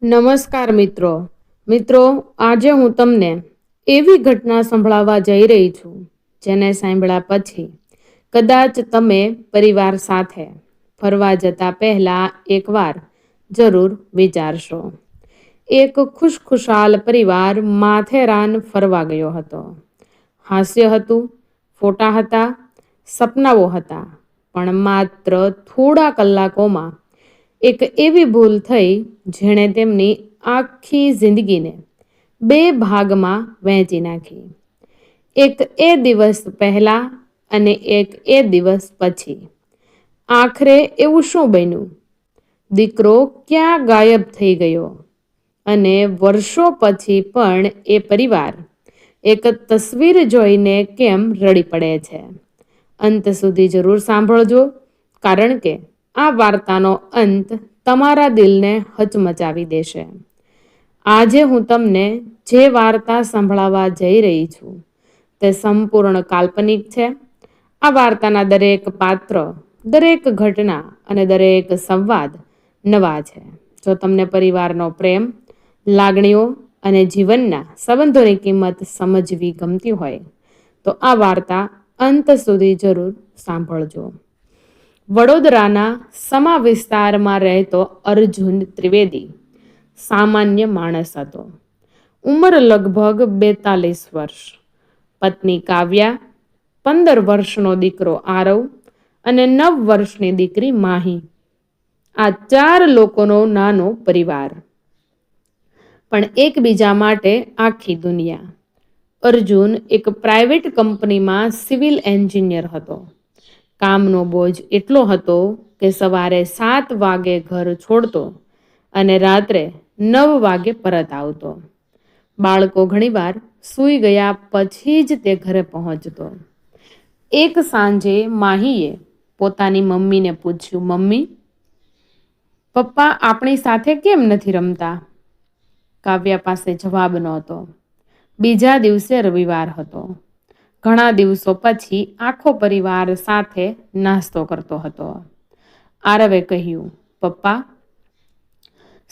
નમસ્કાર મિત્રો. આજે હું તમને એવી ઘટના સંભળાવવા જઈ રહી છું જેને સાંભળ્યા પછી કદાચ તમે પરિવાર સાથે ફરવા જતા પહેલા એકવાર જરૂર વિચારશો. એક ખુશખુશાલ પરિવાર માથેરાન ફરવા ગયો હતો. હાસ્ય હતું, ફોટા હતા, સપનાઓ હતા, પણ માત્ર થોડા કલાકોમાં એક એવી ભૂલ થઈ જેણે તેમની આખી જિંદગીને બે ભાગમાં વહેંચી નાખી. એક એ દિવસ પહેલા અને એક એ દિવસ પછી. આખરે એવું શું બન્યું? દીકરો ક્યાં ગાયબ થઈ ગયો? અને વર્ષો પછી પણ એ પરિવાર એક તસવીર જોઈને કેમ રડી પડે છે? અંત સુધી જરૂર સાંભળજો, કારણ કે આ વાર્તાનો અંત તમારા દિલને હચમચાવી દેશે. આજે હું તમને જે વાર્તા સંભળાવવા જઈ રહી છું તે સંપૂર્ણ કાલ્પનિક છે. આ વાર્તાના દરેક પાત્ર, દરેક ઘટના અને દરેક સંવાદ નવા છે. જો તમને પરિવારનો પ્રેમ, લાગણીઓ અને જીવનના સંબંધોની કિંમત સમજવી ગમતી હોય તો આ વાર્તા અંત સુધી જરૂર સાંભળજો. વડોદરાના સમા વિસ્તારમાં રહેતો અર્જુન ત્રિવેદી સામાન્ય માણસ હતો. ઉંમર લગભગ 42 વર્ષ. પત્ની કાવ્યા, 15 વર્ષનો દીકરો આરવ અને 9 વર્ષની દીકરી માહી. આ 4 લોકોનો નાનો પરિવાર, પણ એકબીજા માટે આખી દુનિયા. અર્જુન એક પ્રાઇવેટ કંપનીમાં સિવિલ એન્જિનિયર હતો. કામનો બોજ એટલો હતો કે સવારે 7 વાગે ઘર છોડતો અને રાત્રે 9 વાગે પરત આવતો. બાળકો ઘણીવાર સૂઈ ગયા પછી જ તે ઘરે પહોંચતો. એક સાંજે માહીએ પોતાની મમ્મીને પૂછ્યું, મમ્મી, પપ્પા આપણી સાથે કેમ નથી રમતા? કાવ્યા પાસે જવાબ નહોતો. બીજા દિવસે રવિવાર હતો. ઘણા દિવસો પછી આખો પરિવાર સાથે નાસ્તો કરતો હતો. આરવે કહ્યું, પપ્પા,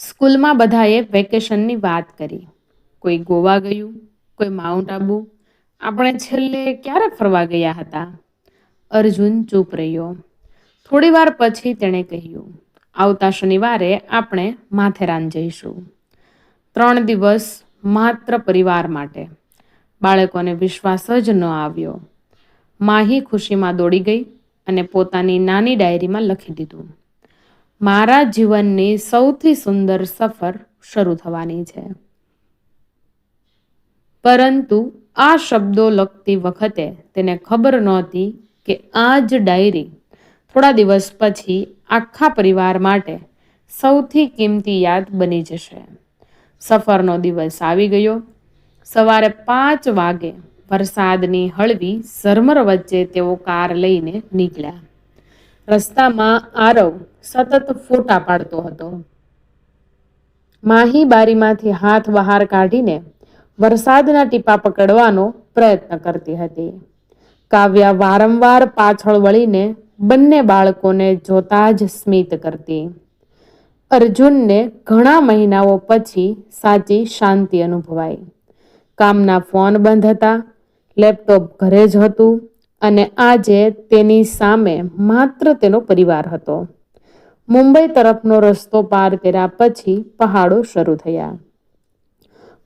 સ્કૂલમાં બધાએ વેકેશનની વાત કરી. કોઈ ગોવા ગયું, કોઈ માઉન્ટ આબુ. આપણે છેલ્લે ક્યારે ફરવા ગયા હતા? અર્જુન ચૂપ રહ્યો. થોડી વાર પછી તેણે કહ્યું, આવતા શનિવારે આપણે માથેરાન જઈશું. 3 દિવસ માત્ર પરિવાર માટે. બાળકોને વિશ્વાસ જ ન આવ્યો. માહી ખુશીમાં દોડી ગઈ અને પોતાની નાની ડાયરીમાં લખી દીધું, મારા જીવનની સૌથી સુંદર સફર શરૂ થવાની છે. પરંતુ આ શબ્દો લખતી વખતે તેને ખબર નહોતી કે આ જ ડાયરી થોડા દિવસ પછી આખા પરિવાર માટે સૌથી કિંમતી યાદ બની જશે. સફરનો દિવસ આવી ગયો. સવારે 5 વાગે વરસાદની હળવી ઝરમર વચ્ચે તેઓ કાર લઈને નીકળ્યા. રસ્તામાં આરવ સતત ફોટા પાડતો હતો. માહી બારીમાંથી હાથ બહાર કાઢીને વરસાદના ટીપા પકડવાનો પ્રયત્ન કરતી હતી. કાવ્યા વારંવાર પાછળ વળીને બંને બાળકોને જોતા જ સ્મિત કરતી. અર્જુનને ઘણા મહિનાઓ પછી સાચી શાંતિ અનુભવાઈ. કામના ફોન બંધ હતા, લેપટોપ ઘરે જ હતું અને આજે તેની સામે માત્ર તેનો પરિવાર હતો. મુંબઈ તરફનો રસ્તો પાર કર્યા પછી પહાડો શરૂ થયા.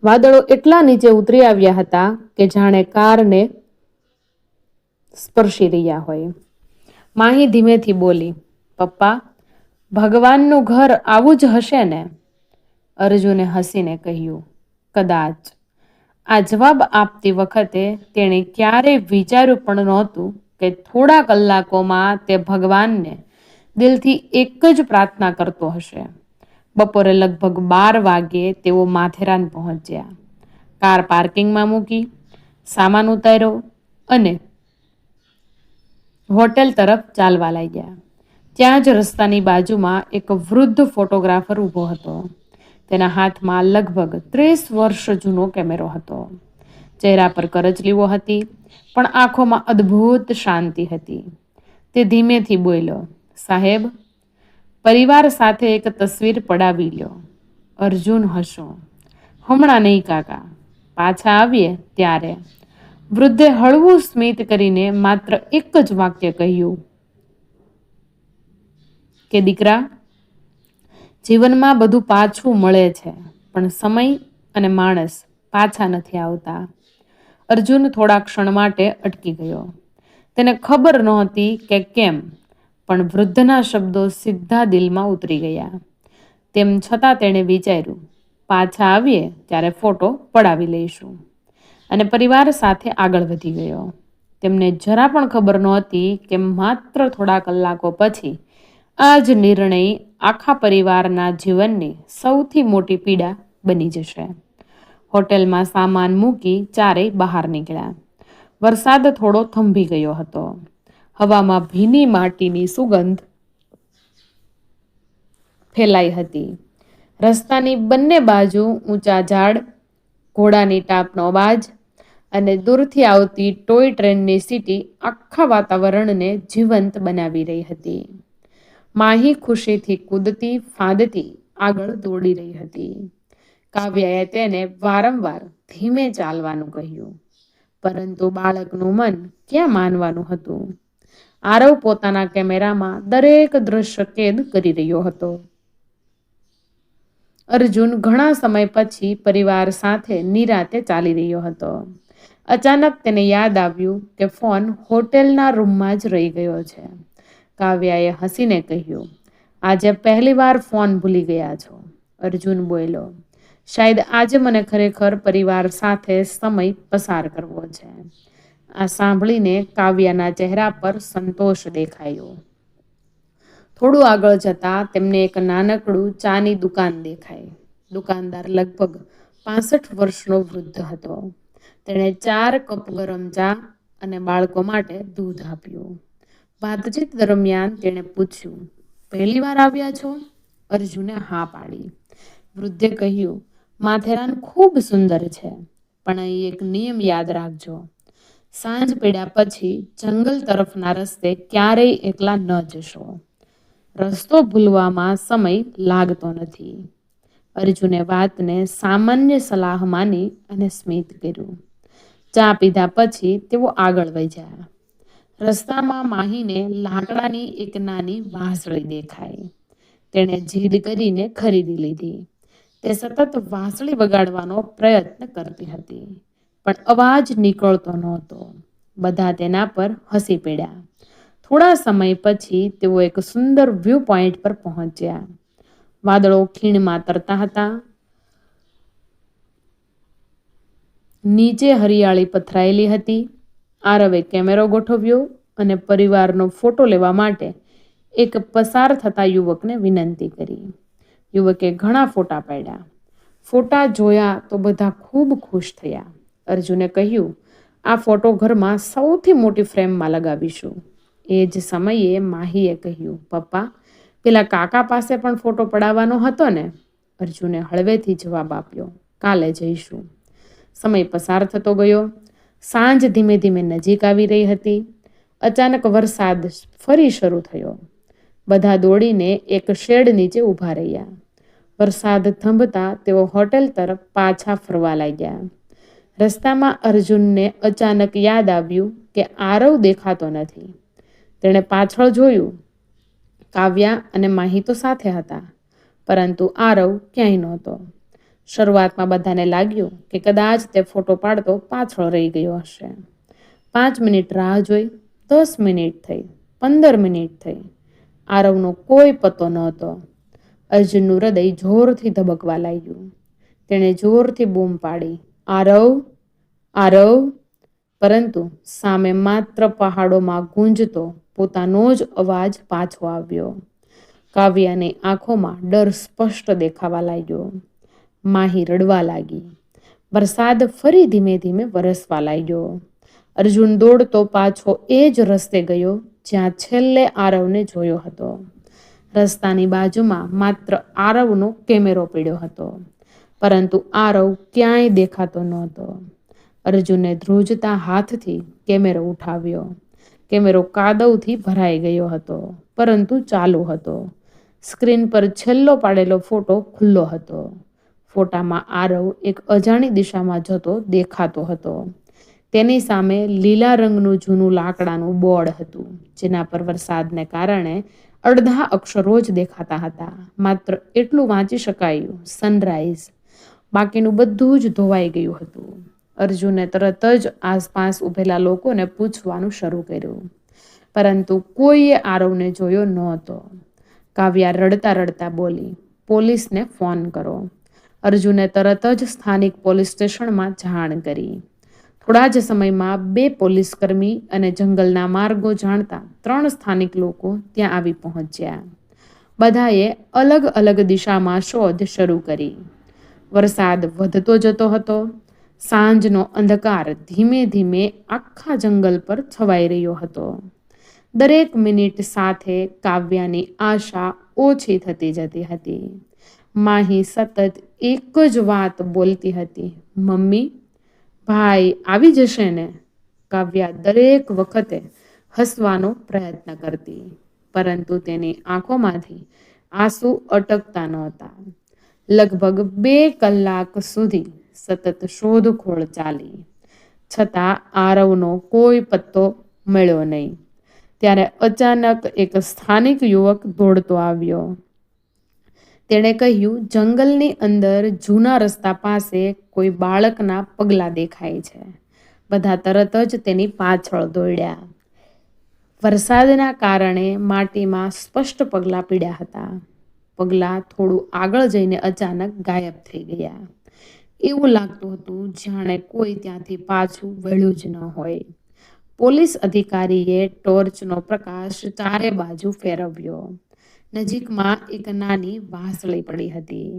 વાદળો એટલા નીચે ઉતરી આવ્યા હતા કે જાણે કારને સ્પર્શી રહ્યા હોય. માહી ધીમેથી બોલી, પપ્પા, ભગવાનનું ઘર આવું જ હશે ને? અર્જુને હસીને કહ્યું, કદાચ. આ જવાબ આપતી વખતે તેણે ક્યારેય વિચાર્યું પણ નહોતું કે થોડા કલાકોમાં તે ભગવાનને દિલથી એક જ પ્રાર્થના કરતો હશે. બપોરે લગભગ 12 વાગ્યે તેઓ માથેરાન પહોંચ્યા. કાર પાર્કિંગમાં મૂકી, સામાન ઉતાર્યો અને હોટેલ તરફ ચાલવા લાગ્યા. ત્યાં જ રસ્તાની બાજુમાં એક વૃદ્ધ ફોટોગ્રાફર ઊભો હતો. તેના હાથમાં લગભગ 30 વર્ષ જૂનો કેમેરો હતો. ચહેરા પર કરચલીઓ હતી, પણ આંખોમાં અદ્ભુત શાંતિ હતી. તે ધીમેથી બોલ્યો, સાહેબ, પરિવાર સાથે એક તસવીર પડાવી લ્યો. અર્જુન હસ્યો. હમણાં નહીં કાકા, પાછા આવીએ ત્યારે. વૃદ્ધે હળવું સ્મિત કરીને માત્ર એક જ વાક્ય કહ્યું કે દીકરા, જીવનમાં બધું પાછું મળે છે, પણ સમય અને માણસ પાછા નથી આવતા. અર્જુન થોડા ક્ષણ માટે અટકી ગયો. તેને ખબર નહોતી કે કેમ, પણ વૃદ્ધના શબ્દો સીધા દિલમાં ઉતરી ગયા. તેમ છતાં તેણે વિચાર્યું, પાછા આવીએ ત્યારે ફોટો પડાવી લઈશું, અને પરિવાર સાથે આગળ વધી ગયો. તેમને જરા પણ ખબર નહોતી કે માત્ર થોડા કલાકો પછી આ જ નિર્ણય આખા પરિવારના જીવનની સૌથી મોટી પીડા બની જશે. હોટેલમાં સામાન મૂકી ચારેય બહાર નીકળ્યા. વરસાદ થોડો થંભી ગયો હતો. હવામાં ભીની માટીની સુગંધ ફેલાઈ હતી. રસ્તાની બંને બાજુ ઊંચા ઝાડ, ઘોડાની ટાપનો અવાજ અને દૂરથી આવતી ટોય ટ્રેનની સીટી આખા વાતાવરણને જીવંત બનાવી રહી હતી. માહી ખુશીથી કૂદતી ફાંદતી આગળ દોડી રહી હતી. કાવ્યાએ તેને વારંવાર ધીમે ચાલવાનું કહ્યું, પરંતુ બાળકનું મન ક્યાં માનવાનું હતું. આરવ પોતાના કેમેરામાં દરેક દ્રશ્ય કેદ કરી રહ્યો હતો. અર્જુન ઘણા સમય પછી પરિવાર સાથે નિરાતે ચાલી રહ્યો હતો. અચાનક તેને યાદ આવ્યું કે ફોન હોટેલના રૂમમાં જ રહી ગયો છે. કાવ્યાએ હસીને કહ્યું, આજે પહેલીવાર ફોન ભૂલી ગયા છો. અર્જુન બોલ્યો, શાયદ આજે મને ખરેખર પરિવાર સાથે સમય પસાર કરવો છે. આ સાંભળીને કાવ્યાના ચહેરા પર સંતોષ દેખાયો. થોડું આગળ જતા તેમને એક નાનકડું ચાની દુકાન દેખાઈ. દુકાનદાર લગભગ 65 વર્ષનો વૃદ્ધ હતો. તેણે 4 કપ ગરમ ચા અને બાળકો માટે દૂધ આપ્યું. વાતચીત દરમિયાન તેણે પૂછ્યું, પહેલી વાર આવ્યા છો? અર્જુને હા પાડી. વૃદ્ધે કહ્યું, માથેરાન ખૂબ સુંદર છે, પણ અહીં એક નિયમ યાદ રાખજો, સાંજ પડ્યા પછી જંગલ તરફના રસ્તે ક્યારેય એકલા ન જશો. રસ્તો ભૂલવામાં સમય લાગતો નથી. અર્જુને વાતને સામાન્ય સલાહ માની અને સ્મિત કર્યું. ચા પીધા પછી તેઓ આગળ વધ્યા. રસ્તામાં માહીને લાકડાની એક નાની વાંસળી દેખાઈ. તેણે જીદ કરીને ખરીદી લીધી. તે સતત વાંસળી વગાડવાનો પ્રયત્ન કરતી હતી, પણ અવાજ નીકળતો નહોતો. બધા તેના પર હસી પડ્યા. થોડા સમય પછી તેઓ એક સુંદર વ્યૂ પોઈન્ટ પર પહોંચ્યા. વાદળો ખીણમાં તરતા હતા. નીચે હરિયાળી પથરાયેલી હતી. આરવે કેમેરો ગોઠવ્યો અને પરિવારનો ફોટો લેવા માટે એક પસાર થતા યુવકને વિનંતી કરી. યુવકે ઘણા ફોટા પાડ્યા. ફોટા જોયા તો બધા ખૂબ ખુશ થયા. અર્જુને કહ્યું, આ ફોટો ઘરમાં સૌથી મોટી ફ્રેમમાં લગાવીશું. એ જ સમયે માહીએ કહ્યું, પપ્પા, પેલા કાકા પાસે પણ ફોટો પડાવવાનો હતો ને? અર્જુને હળવેથી જવાબ આપ્યો, કાલે જઈશું. સમય પસાર થતો ગયો. સાંજ ધીમે ધીમે નજીક આવી રહી હતી. અચાનક વરસાદ ફરી શરૂ થયો. બધા દોડીને એક શેડ નીચે ઊભા રહ્યા. વરસાદ થંભતા તેઓ હોટેલ તરફ પાછા ફરવા લાગ્યા. રસ્તામાં અર્જુનને અચાનક યાદ આવ્યું કે આરવ દેખાતો નથી. તેણે પાછળ જોયું. કાવ્યા અને માહી તો સાથે હતા, પરંતુ આરવ ક્યાંય નહોતો. શરૂઆતમાં બધાને લાગ્યું કે કદાચ તે ફોટો પાડતો પાછળ રહી ગયો હશે. 5 મિનિટ રાહ જોઈ, 10 મિનિટ થઈ, 15 મિનિટ થઈ. આરવનો કોઈ પતો નહોતો. અર્જુનનું હૃદય જોરથી ધબકવા લાગ્યું. તેણે જોરથી બૂમ પાડી, આરવ, આરવ! પરંતુ સામે માત્ર પહાડોમાં ગુંજતો પોતાનો જ અવાજ પાછો આવ્યો. કાવ્યાની આંખોમાં ડર સ્પષ્ટ દેખાવા લાગ્યો. માહી રડવા લાગી. વરસાદ ફરી ધીમે ધીમે વરસવા લાગ્યો. અર્જુન દોડતો પાછો એ જ રસ્તે ગયો જ્યાં છેલ્લે આરવને જોયો હતો. રસ્તાની બાજુમાં માત્ર આરવનો કેમેરો પડ્યો હતો, પરંતુ આરવ ક્યાંય દેખાતો નહોતો. અર્જુને ધ્રુજતા હાથથી કેમેરો ઉઠાવ્યો. કેમેરો કાદવથી ભરાઈ ગયો હતો, પરંતુ ચાલુ હતો. સ્ક્રીન પર છેલ્લો પાડેલો ફોટો ખુલ્લો હતો. ફોટામાં આરવ એક અજાણી દિશામાં જતો દેખાતો હતો. તેની સામે લીલા રંગનું જૂનું લાકડાનું બોર્ડ હતું, જેના પર વરસાદને કારણે અડધા અક્ષરો જ દેખાતા હતા. માત્ર એટલું વાંચી શકાયું, સનરાઈઝ. બાકીનું બધું જ ધોવાઈ ગયું હતું. અર્જુને તરત જ આસપાસ ઉભેલા લોકોને પૂછવાનું શરૂ કર્યું, પરંતુ કોઈએ આરવને જોયો નહોતો. કાવ્યા રડતા રડતા બોલી, પોલીસને ફોન કરો. અર્જુને તરત જ સ્થાનિક પોલીસ સ્ટેશનમાં જાણ કરી. થોડા જ સમયમાં 2 પોલીસકર્મી અને જંગલના માર્ગો જાણતા 3 સ્થાનિક લોકો ત્યાં આવી પહોંચ્યા. બધાએ અલગ અલગ દિશામાં શોધ શરૂ કરી. વરસાદ વધતો જતો હતો. સાંજનો અંધકાર ધીમે ધીમે આખા જંગલ પર છવાઈ રહ્યો હતો. દરેક મિનિટ સાથે કાવ્યાની આશા ઓછી થતી જતી હતી. માહી સતત એક જ વાત બોલતી હતી, મમ્મી, ભાઈ આવી જશે ને? કાવ્યા દરેક વખતે હસવાનો પ્રયત્ન કરતી, પરંતુ તેની આંખોમાંથી આંસુ અટકતા નહોતા. લગભગ 2 કલાક સુધી સતત શોધખોળ ચાલી, છતાં આરવનો કોઈ પત્તો મળ્યો નહીં. ત્યારે અચાનક એક સ્થાનિક યુવક દોડતો આવ્યો. તેણે કહ્યું, જંગલની અંદર જૂના રસ્તા પાસે કોઈ બાળકના પગલાં દેખાય છે. બધા તરત જ તેની પાછળ દોડ્યા. વરસાદના કારણે માટીમાં સ્પષ્ટ પગલાં પીડ્યા હતા. પગલાં થોડું આગળ જઈને અચાનક ગાયબ થઈ ગયા. એવું લાગતું હતું જાણે કોઈ ત્યાંથી પાછું વળ્યું જ ન હોય. પોલીસ અધિકારીએ ટોર્ચનો પ્રકાશ ચારે બાજુ ફેરવ્યો. નજીકમાં એક નાની વાંસળી પડી હતી.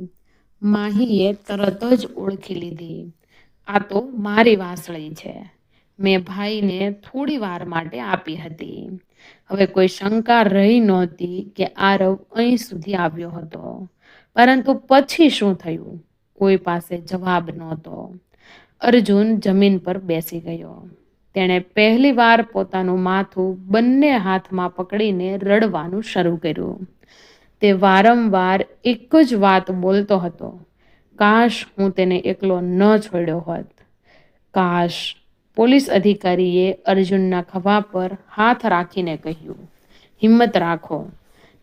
માહીએ તરત જ ઓળખી લીધી, આ તો મારી વાંસળી છે. મેં ભાઈને થોડી વાર માટે આપી હતી. હવે કોઈ શંકા રહી નહોતી કે આરવ અહીં સુધી આવ્યો હતો. પરંતુ પછી શું થયું? કોઈ પાસે જવાબ નહોતો. અર્જુન જમીન પર બેસી ગયો. તેણે પહેલી વાર પોતાનું માથું બંને હાથમાં પકડીને રડવાનું શરૂ કર્યું. તે વારંવાર એક જ વાત બોલતો હતો, કાશ હું તેને એકલો ન છોડ્યો હોત. કાશ. પોલીસ અધિકારીએ અર્જુનના ખભા પર હાથ રાખીને કહ્યું, હિંમત રાખો.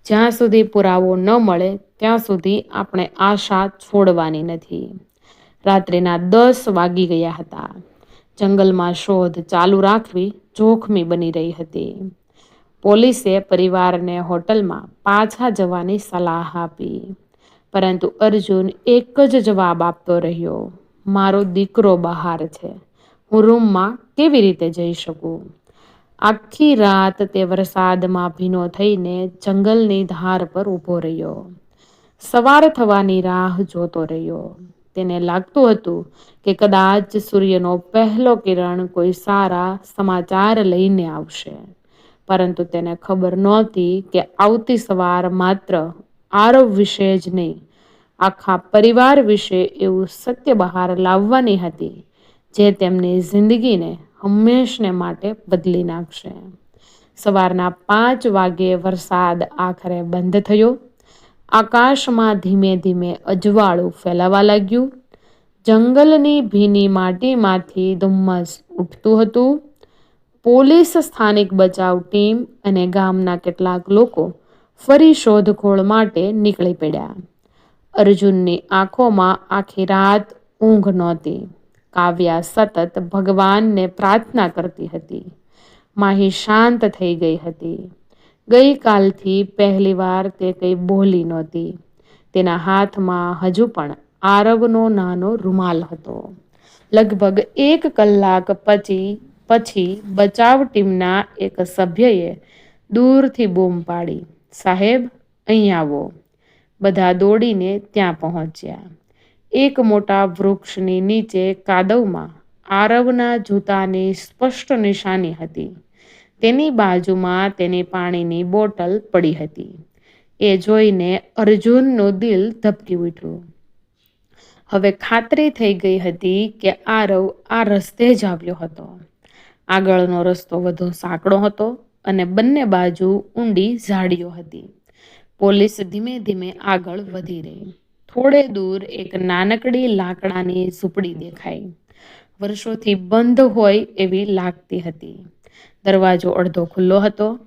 જ્યાં સુધી પુરાવો ન મળે ત્યાં સુધી આપણે આશા છોડવાની નથી. રાત્રિના 10 વાગી ગયા હતા. જંગલમાં શોધ ચાલુ રાખવી જોખમી બની રહી હતી. પોલીસે પરિવારને હોટલમાં પાછા જવાની સલાહ આપી, પરંતુ અર્જુન એક જ જવાબ આપતો રહ્યો, મારો દીકરો બહાર છે, હું રૂમમાં કેવી રીતે જઈ શકું? આખી રાત તે વરસાદમાં ભીનો થઈને જંગલની ધાર પર ઊભો રહ્યો. સવાર થવાની રાહ જોતો રહ્યો. તેને લાગતું હતું કે કદાચ સૂર્યનો પહેલો કિરણ કોઈ સારા સમાચાર લઈને આવશે, પરંતુ તેને ખબર નહોતી કે આવતી સવાર માત્ર આરવ વિશે જ નહીં, આખા પરિવાર વિશે એવું સત્ય બહાર લાવવાની હતી જે તેમની જિંદગીને હંમેશને માટે બદલી નાખશે. સવારના 5 વાગ્યે વરસાદ આખરે બંધ થયો. આકાશમાં ધીમે ધીમે અજવાળું ફેલાવા લાગ્યું. જંગલની ભીની માટીમાંથી ધુમ્મસ ઉઠતું હતું. પોલીસ, સ્થાનિક બચાવ ટીમ અને ગામના કેટલાક લોકો ફરી શોધખોળ માટે નીકળી પડ્યા. અર્જુનની આંખોમાં આખી રાત ઊંઘ નહોતી. કાવ્યા સતત ભગવાનને પ્રાર્થના કરતી હતી. માહી શાંત થઈ ગઈ હતી. ગઈકાલથી પહેલીવાર તે કંઈ બોલી નહોતી. તેના હાથમાં હજુ પણ આરવનો નાનો રૂમાલ હતો. લગભગ 1 કલાક પછી બચાવ ટીમના એક સભ્યએ દૂરથી બૂમ પાડી, સાહેબ, અહીં આવો. બધા દોડીને ત્યાં પહોંચ્યા. એક મોટા વૃક્ષની નીચે કાદવમાં આરવના જૂતાની સ્પષ્ટ નિશાની હતી. તેની બાજુમાં તેની પાણીની બોટલ પડી હતી. એ જોઈને અર્જુનનું દિલ ધબકી ઉઠ્યું. હવે ખાતરી થઈ ગઈ હતી કે આરવ આ રસ્તે જ આવ્યો હતો. આગળનો રસ્તો વધુ સાંકડો હતો અને બંને બાજુ ઊંડી ઝાડીઓ હતી. પોલીસ ધીમે ધીમે આગળ વધી રહી. થોડે દૂર એક નાનકડી લાકડાની ઝૂંપડી દેખાઈ. વર્ષોથી બંધ હોય એવી લાગતી હતી. દરવાજો અડધો ખુલ્લો હતો.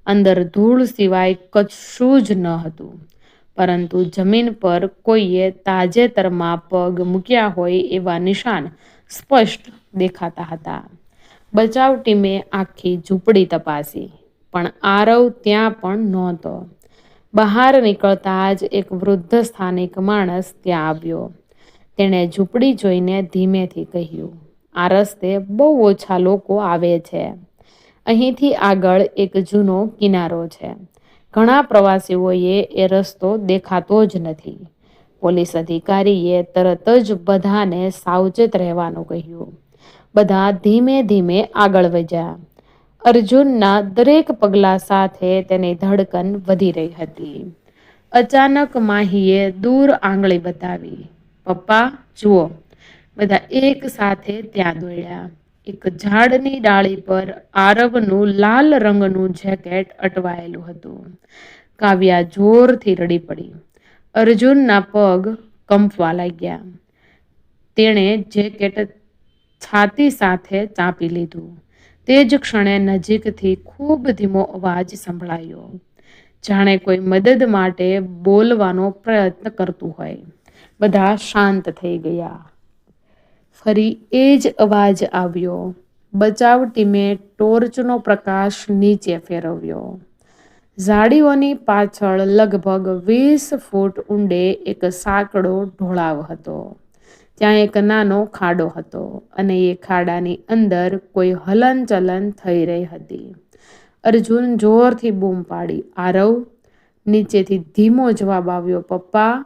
અંદર ધૂળ સિવાય કશું જ ન હતું, પરંતુ જમીન પર કોઈએ તાજેતરમાં પગ મૂક્યા હોય એવા નિશાન સ્પષ્ટ દેખાતા હતા. બચાવ ટીમે આખી ઝૂંપડી તપાસી, પણ આરવ ત્યાં પણ નહોતો. બહાર નીકળતા જ એક વૃદ્ધ સ્થાનિક માણસ ત્યાં આવ્યો. તેણે ઝૂંપડી જોઈને ધીમેથી કહ્યું, "આ રસ્તે બહુ ઓછા લોકો આવે છે. અહીંથી આગળ એક જૂનો કિનારો છે. ઘણા પ્રવાસીઓએ એ રસ્તો દેખાતો જ નથી." પોલીસ અધિકારીએ તરત જ બધાને સાવચેત રહેવાનું કહ્યું. બધા ધીમે ધીમે આગળ વધ્યા. અર્જુનના દરેક પગલા સાથે તેની ધડકન વધી રહી હતી. અચાનક માહીએ દૂર આંગળી બતાવી. "પપ્પા, જુઓ." બધા એક સાથે ત્યાં દોડ્યા. એક ઝાડની ડાળી પર આરવનું લાલ રંગનું જેકેટ અટવાયેલું હતું. કાવ્યા જોરથી રડી પડી. અર્જુનના પગ કંપવા લાગ્યા. તેણે જેકેટ છાતી સાથે ચાંપી લીધું. તે જ ક્ષણે નજીકથી ખૂબ ધીમો અવાજ સંભળાયો, જાણે કોઈ મદદ માટે બોલવાનો પ્રયત્ન કરતું હોય. બધા શાંત થઈ ગયા. ફરી એ જ અવાજ આવ્યો. બચાવ ટીમે ટોર્ચનો પ્રકાશ નીચે ફેરવ્યો. ઝાડીઓની પાછળ લગભગ 20 ફૂટ ઊંડે એક સાંકડો ઢોળાવ હતો. ત્યાં એક નાનો ખાડો હતો અને એ ખાડાની અંદર કોઈ હલનચલન થઈ રહી હતી. અર્જુન જોરથી બૂમ પાડી, "આરવ!" નીચેથી ધીમો જવાબ આવ્યો, "પપ્પા."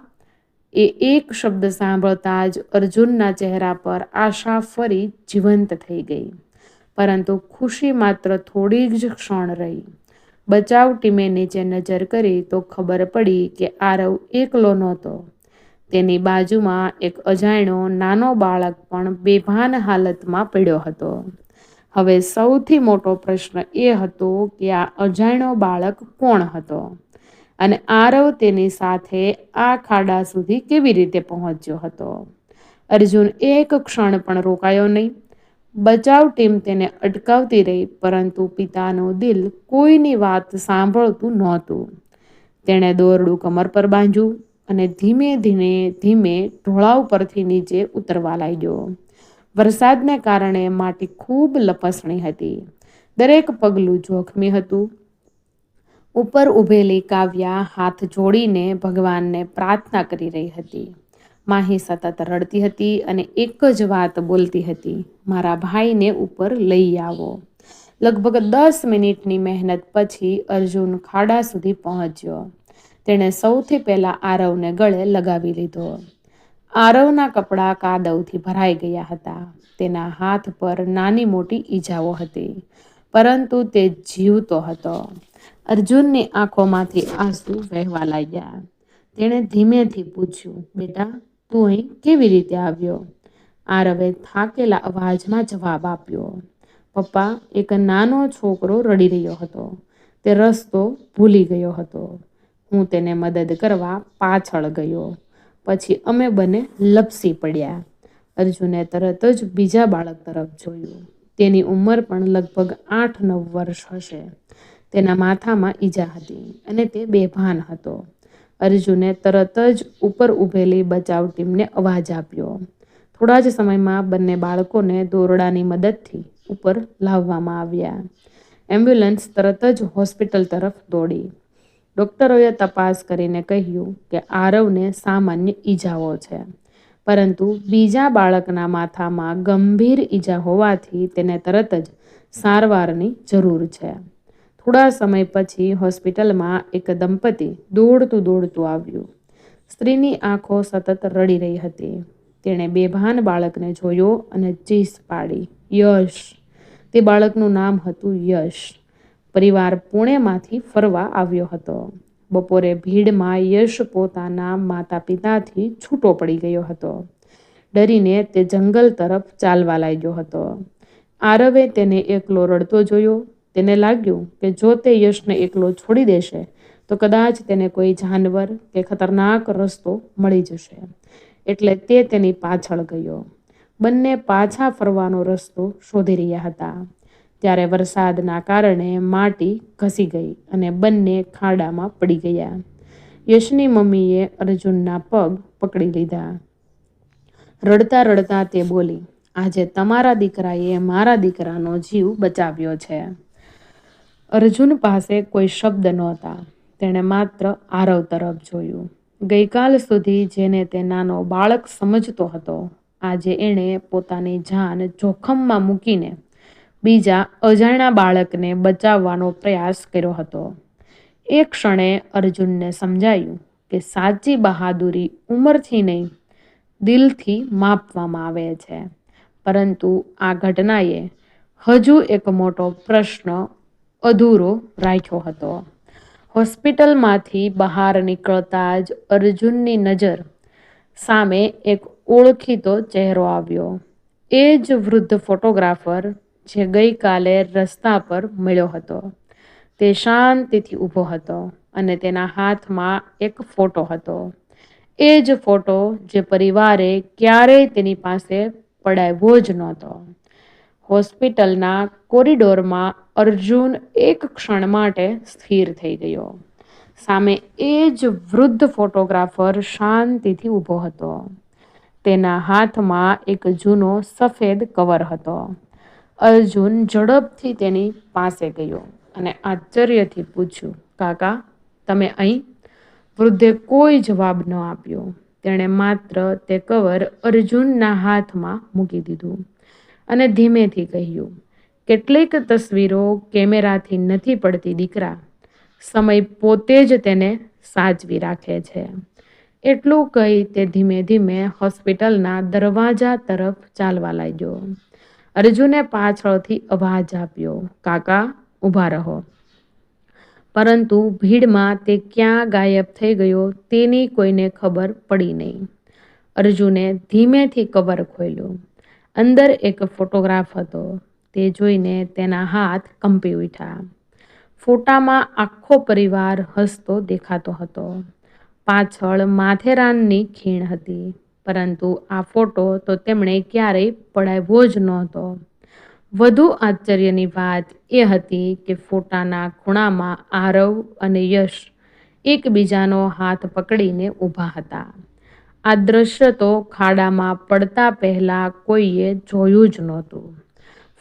એ એક શબ્દ સાંભળતા જ અર્જુનના ચહેરા પર આશા ફરી જીવંત થઈ ગઈ, પરંતુ ખુશી માત્ર થોડી જ ક્ષણ રહી. બચાવ ટીમે નીચે નજર કરી તો ખબર પડી કે આરવ એકલો નહોતો. તેની બાજુમાં એક અજાણ્યો નાનો બાળક પણ બેભાન હાલતમાં પડ્યો હતો. હવે સૌથી મોટો પ્રશ્ન એ હતો કે આ અજાણ્યો બાળક કોણ હતો અને આરવ તેની સાથે આ ખાડા સુધી કેવી રીતે પહોંચ્યો હતો. અર્જુન એક ક્ષણ પણ રોકાયો નહીં. બચાવ ટીમ તેને અટકાવતી રહી, પરંતુ પિતાનું દિલ કોઈની વાત સાંભળતું નહોતું. તેણે દોરડું કમર પર બાંધ્યું અને ધીમે ધીમે ધીમે ઢોળાવ પરથી નીચે ઉતરવા લાગ્યો. વરસાદને કારણે માટી ખૂબ લપસણી હતી. દરેક પગલું જોખમી હતું. ઉપર ઊભેલી કાવ્યા હાથ જોડીને ભગવાનને પ્રાર્થના કરી રહી હતી. માહી સતત રડતી હતી અને એક જ વાત બોલતી હતી, "મારા ભાઈને ઉપર લઈ આવો." લગભગ 10 મિનિટની મહેનત પછી અર્જુન ખાડા સુધી પહોંચ્યો. તેણે સૌથી પહેલાં આરવને ગળે લગાવી લીધો. આરવના કપડાં કાદવથી ભરાઈ ગયા હતા. તેના હાથ પર નાની મોટી ઈજાઓ હતી, પરંતુ તે જીવતો હતો. અર્જુનની આંખોમાંથી આંસુ વહેવા લાગ્યા. તેણે ધીમેથી પૂછ્યું, "બેટા, તું અહીં કેવી રીતે આવ્યો?" આરવે થાકેલા અવાજમાં જવાબ આપ્યો, "પપ્પા, એક નાનો છોકરો રડી રહ્યો હતો. તે રસ્તો ભૂલી ગયો હતો. હું તેને મદદ કરવા પાછળ ગયો. પછી અમે બંને લપસી પડ્યા." અર્જુને તરત જ બીજા બાળક તરફ જોયું. તેની ઉંમર પણ લગભગ 8-9 વર્ષ હશે. તેના માથામાં ઈજા હતી અને તે બેભાન હતો. અર્જુને તરત જ ઉપર ઊભેલી બચાવ ટીમને અવાજ આપ્યો. થોડા જ સમયમાં બંને બાળકોને દોરડાની મદદથી ઉપર લાવવામાં આવ્યા. એમ્બ્યુલન્સ તરત જ હોસ્પિટલ તરફ દોડી. ડૉક્ટરોએ તપાસ કરીને કહ્યું કે આરવને સામાન્ય ઈજાઓ છે, પરંતુ બીજા બાળકના માથામાં ગંભીર ઈજા હોવાથી તેને તરત જ સારવારની જરૂર છે. થોડા સમય પછી હોસ્પિટલમાં એક દંપતી દોડતું આવ્યું. સ્ત્રીની આંખો સતત રડી રહી હતી. તેણે બેભાન બાળકને જોયો અને ચીસ પાડી, "યશ!" તે બાળકનું નામ હતું યશ. પરિવાર પુણેમાંથી ફરવા આવ્યો હતો. બપોરે ભીડમાં યશ પોતાના માતા પિતાથી છૂટો પડી ગયો હતો. ડરીને તે જંગલ તરફ ચાલવા લાગ્યો હતો. આરવે તેને એકલો રડતો જોયો. તેને લાગ્યું કે જો તે યશને એકલો છોડી દેશે તો તો કદાચ તેને કોઈ જાનવર કે ખતરનાક રસ્તો મળી જશે. એટલે તે તેની પાછળ ગયો. બંને પાછા ફરવાનો રસ્તો શોધી રહ્યા હતા. ત્યારે વરસાદના કારણે માટી ઘસી ગઈ અને બંને ખાડામાં પડી ગયા. યશની મમ્મીએ અર્જુનના પગ પકડી લીધા. રડતા રડતા તે બોલી, આજે તમારા દીકરાએ મારા દીકરાનો જીવ બચાવ્યો છે. અર્જુન પાસે કોઈ શબ્દ નહોતા. તેણે માત્ર આરવ તરફ જોયું. ગઈકાલ સુધી જેને તે નાનો બાળક સમજતો હતો, આજે એણે પોતાની જાન જોખમમાં મૂકીને બીજા અજાણ્યા બાળકને બચાવવાનો પ્રયાસ કર્યો હતો. એ ક્ષણે અર્જુનને સમજાયું કે સાચી બહાદુરી ઉંમરથી નહીં, દિલથી માપવામાં આવે છે. પરંતુ આ ઘટનાએ હજુ એક મોટો પ્રશ્ન અધૂરો રાખ્યો હતો. હોસ્પિટલમાંથી બહાર નીકળતા જ અર્જુનની નજર સામે એક ઓળખીતો ચહેરો આવ્યો. એ જ વૃદ્ધ ફોટોગ્રાફર જે ગઈકાલે રસ્તા પર મળ્યો હતો. તે શાંતિથી ઊભો હતો અને તેના હાથમાં એક ફોટો હતો. એ જ ફોટો જે પરિવારે ક્યારેય તેની પાસે પડાવ્યો જ નહોતો. હોસ્પિટલના કોરિડોરમાં અર્જુન એક ક્ષણ માટે સ્થિર થઈ ગયો. સામે એ જ વૃદ્ધ ફોટોગ્રાફર શાંતિથી ઊભો હતો. તેના હાથમાં એક જૂનો સફેદ કવર હતો. અર્જુન ઝડપથી તેની પાસે ગયો અને આશ્ચર્યથી પૂછ્યું, કાકા, તમે અહીં? વૃદ્ધે કોઈ જવાબ ન આપ્યો. તેણે માત્ર તે કવર અર્જુનના હાથમાં મૂકી દીધું અને ધીમેથી કહ્યું, કેટલીક તસવીરો કેમેરાથી નથી પડતી દીકરા, સમય પોતે જ તેને સાચવી રાખે છે. એટલું કહી તે ધીમે ધીમે હોસ્પિટલના દરવાજા તરફ ચાલવા લાગ્યો. અર્જુને પાછળથી અવાજ આપ્યો, કાકા, ઊભા રહો. પરંતુ ભીડમાં તે ક્યાં ગાયબ થઈ ગયો તેની કોઈને ખબર પડી નહીં. અર્જુને ધીમેથી કવર ખોલ્યું. અંદર એક ફોટોગ્રાફ હતો. તે જોઈને તેના હાથ કંપી ઉઠ્યા. ફોટામાં આખો પરિવાર હસતો દેખાતો હતો. પાછળ માથેરાનની ખીણ હતી. પરંતુ આ ફોટો તો તેમણે ક્યારેય પડાવ્યો જ નહોતો. વધુ આશ્ચર્યની વાત એ હતી કે ફોટાના ખૂણામાં આરવ અને યશ એકબીજાનો હાથ પકડીને ઊભા હતા. આ દ્રશ્ય તો ખાડામાં પડતા પહેલા કોઈએ જોયું જ નહોતું.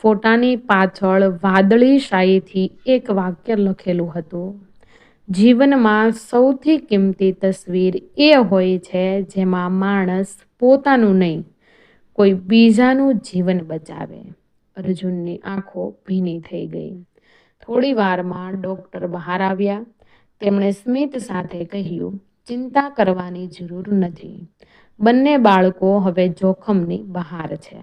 ફોટાની પાછળ વાદળી શાહીથી એક વાક્ય લખેલું હતું, જીવનમાં સૌથી કિંમતી તસવીર એ હોય છે જેમાં માણસ પોતાનું નહીં, કોઈ બીજાનું જીવન બચાવે. અર્જુનની આંખો ભીની થઈ ગઈ. થોડી વારમાં ડૉક્ટર બહાર આવ્યા. તેમણે સ્મિત સાથે કહ્યું, ચિંતા કરવાની જરૂર નથી. બંને બાળકો હવે જોખમની બહાર છે.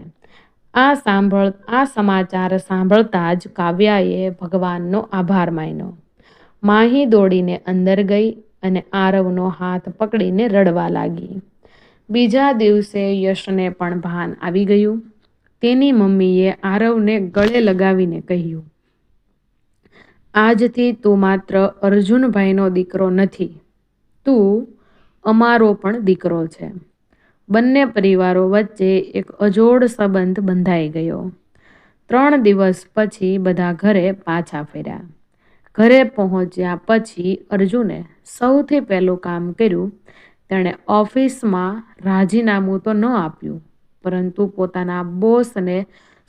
આ સમાચાર સાંભળતા જ કાવ્યાએ ભગવાનનો આભાર માન્યો. માહી દોડીને અંદર ગઈ અને આરવનો હાથ પકડીને રડવા લાગી. બીજા દિવસે યશને પણ ભાન આવી ગયું. તેની મમ્મીએ આરવને ગળે લગાવીને કહ્યું, આજથી તું માત્ર અર્જુનભાઈનો દીકરો નથી, તું અમારો પણ દીકરો છે. બંને પરિવારો વચ્ચે એક અજોડ સંબંધ બંધાઈ ગયો. 3 દિવસ પછી બધા ઘરે પાછા ફર્યા. ઘરે પહોંચ્યા પછી અર્જુને સૌથી પહેલું કામ કર્યું, તેણે ઓફિસમાં રાજીનામું તો ન આપ્યું, પરંતુ પોતાના બોસને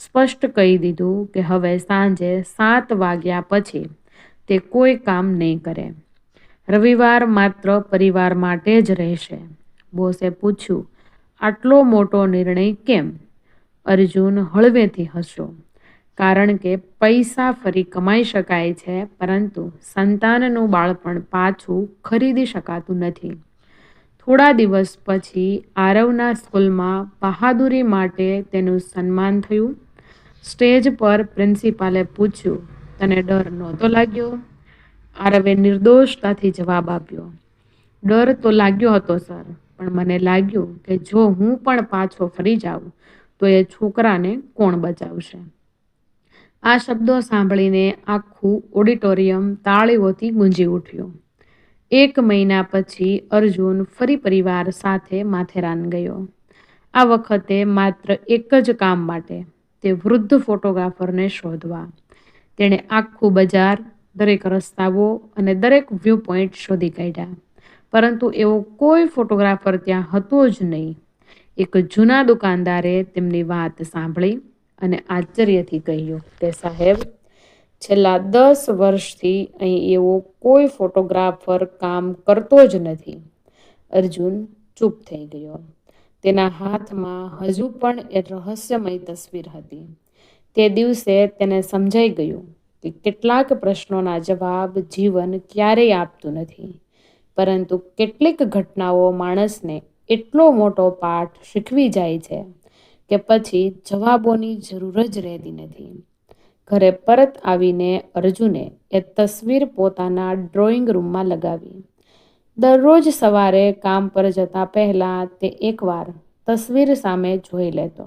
સ્પષ્ટ કહી દીધું કે હવે સાંજે 7 વાગ્યા પછી તે કોઈ કામ નહીં કરે. રવિવાર માત્ર પરિવાર માટે જ રહેશે. બોસે પૂછ્યું, આટલો મોટો નિર્ણય કેમ? અર્જુન હળવેથી હસ્યો, કારણ કે પૈસા ફરી કમાઈ શકાય છે, પરંતુ સંતાનનું બાળપણ પાછું ખરીદી શકાતું નથી. થોડા દિવસ પછી આરવના સ્કૂલમાં બહાદુરી માટે તેનું સન્માન થયું. સ્ટેજ પર પ્રિન્સિપાલે પૂછ્યું, તને ડર નહોતો લાગ્યો? આરવે નિર્દોષતાથી જવાબ આપ્યો, ડર તો લાગ્યો હતો સર, પણ મને લાગ્યું કે જો હું પણ પાછો ફરી જાઉં તો એ છોકરાને કોણ બચાવશે? આ શબ્દો સાંભળીને આખું ઓડિટોરિયમ તાળીઓથી ગુંજી ઉઠ્યું. 1 મહિના પછી અર્જુન ફરી પરિવાર સાથે માથેરાન ગયો. આ વખતે માત્ર એક જ કામ માટે, તે વૃદ્ધ ફોટોગ્રાફરને શોધવા. તેણે આખું બજાર, દરેક રસ્તાઓ અને દરેક વ્યૂ પોઈન્ટ શોધી કાઢ્યા, પરંતુ એવો કોઈ ફોટોગ્રાફર ત્યાં હતો જ નહીં. એક જૂના દુકાનદારે તેમની વાત સાંભળી અને આશ્ચર્યથી કહ્યું કે સાહેબ, છેલ્લા 10 વર્ષથી અહીં એવો કોઈ ફોટોગ્રાફર કામ કરતો જ નથી. અર્જુન ચૂપ થઈ ગયો. તેના હાથમાં હજુ પણ એ રહસ્યમય તસવીર હતી. તે દિવસે તેને સમજાઈ ગયું કે કેટલાક પ્રશ્નોના જવાબ જીવન ક્યારેય આપતું નથી, પરંતુ કેટલીક ઘટનાઓ માણસને એટલો મોટો પાઠ શીખવી જાય છે કે પછી જવાબોની જરૂર જ રહેતી નથી. ઘરે પરત આવીને અર્જુને એ તસવીર પોતાના ડ્રોઈંગ રૂમમાં લગાવી. દરરોજ સવારે કામ પર જતા પહેલા તે એકવાર તસવીર સામે જોઈ લેતો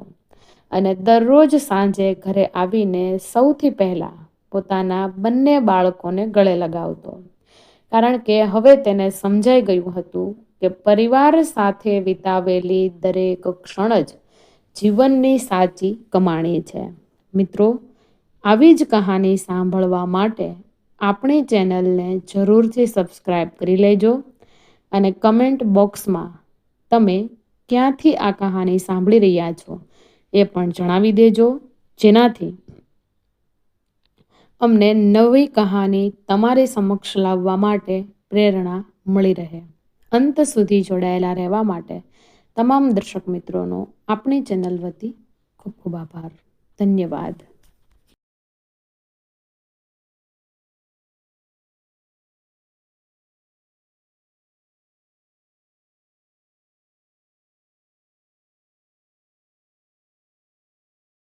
અને દરરોજ સાંજે ઘરે આવીને સૌથી પહેલા પોતાના બંને બાળકોને ગળે લગાવતો, કારણ કે હવે તેને સમજાઈ ગયું હતું કે પરિવાર સાથે વિતાવેલી દરેક ક્ષણ જ જીવનની સાચી કમાણી છે. મિત્રો, આવી જ કહાની સાંભળવા માટે આપણી ચેનલને જરૂરથી સબસ્ક્રાઈબ કરી લેજો અને કમેન્ટ બોક્સમાં તમે ક્યાંથી આ કહાની સાંભળી રહ્યા છો એ પણ જણાવી દેજો, જેનાથી અમને નવી કહાની તમારી સમક્ષ લાવવા માટે પ્રેરણા મળી રહે. અંત સુધી જોડાયેલા રહેવા માટે તમામ દર્શક મિત્રોનો આપણી ચેનલ વતી ખૂબ ખૂબ આભાર. ધન્યવાદ.